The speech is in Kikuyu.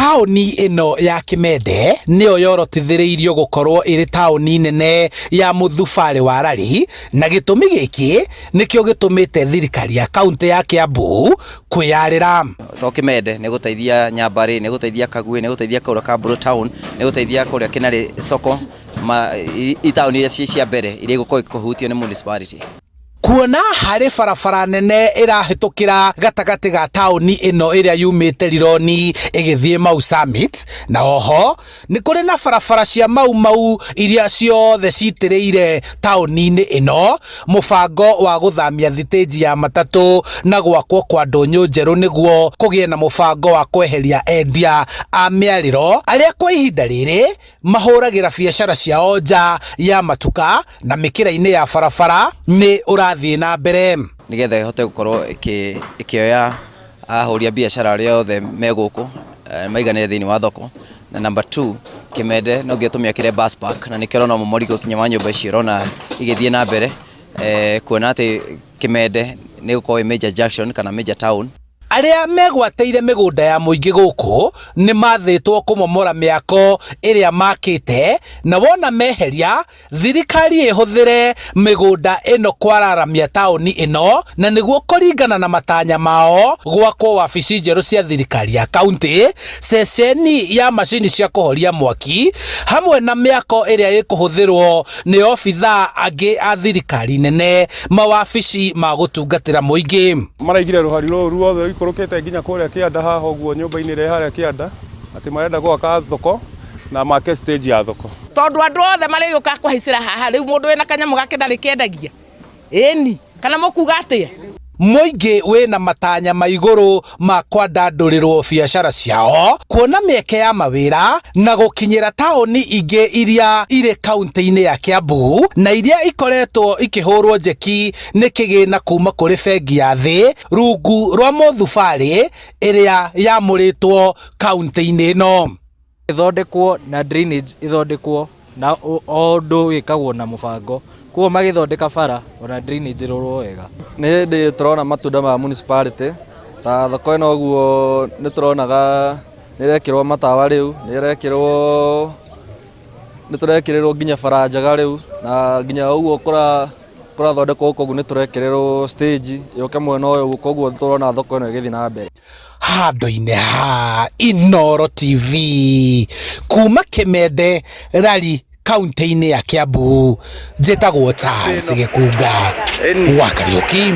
taoni ino ya Kimende niyo yorotithiriirio gukorwo iri taoni nene ya muthubari wa rari, na gitumi giki nikio gitumite thirikari ya kaunti ya Kiambu kwiyarira to Kimende ni guteithia Nyambari, ni guteithia Kagui, ni guteithia kuria Kamburu town, ni guteithia kuria Kinari soko itaoni iria cia mbere iria gukorwo ikuhutio ni municipality. Kuona hari barabara nene irahitukira gatagati ga taoni ino iria yumite Rironi igithie Mau Summit, na oho ni kuri na barabara cia Mau iria ciothe citiriire taoni-ini ino, mubango wa guthamia thiteji ya matatu na gwakwo kwa ndunyu njeru niguo kugie na mubango wa kweheria endia a miariro aria kwa ihinda riri mahuragira biacara ciao nja ya matuka na mikira-ini ya barabara ni thie na mbere nigetha ihote gukorwo ikioya ahuria biashara aria othe meguku maiganire thiini wa thoko. Na number 2, Kimende no gitumia kire bus park, na nikero no mumorigo kinya wa nyumba icio rona igithie na mbere kuona ati Kimende ni gukorwo major junction kana major town. Aria megwateire migunda ya muingi guku ni mathitwo kumomora miako iria makite, na wona meheria thirikari ihuthire migunda ino kwararamia taoni ino, na niguo kuringana na matanya mao gwakwo wabici njeru cia thirikari ya kaunti, ceceni ya macini cia kuhoria mwaki, hamwe na miako iria ikuhuthirwo ni obitha angi a thirikari nene mawabici ma gutungatira muingi. Maraigire ruhari ruru othe ikorokete nginya kuria Kianda haha uguo nyumba-ini ire haria Kianda ati marenda gwaka thoko na make stage ya thoko, tondu andu othe mariyuka kuhaicira haha riu mundu wina kanyamu gake ndari kiendagia eni kana mukuga atia. Muingi wina matanya maiguru ma kwandandurirwo biacara ciao, kuona mieke ya mawira na gukinyira taoni ingi iria ire kaunti-ini ya Kiambu na iria ikoretwo ikihurwo njeki ni kigina kuma kuri bengi ya thi rungu rwa muthubari iria yamuritwo kaunti-ini ino. Ithondekwo na drainage ithondekwo na ondu wikagwo na mubango, kuo magithondeka bara ona drainage rorwo wega. Ni hindi turona matunda ma municipality ta thoko ino guo ni turonaga ni rekirwo matawa riu, ni turekirirwo nginya bara njega riu, na nginya uguo kurathondekwo guku ni turekirirwo stage yoke mwena uyu, koguo turona thoko ino igithii na mbere. Handu-ini ha Inooro TV kuma Kimende rari kaunti-ini ya Kiambu, njitagwo Charles Gikunga wa Kariuki.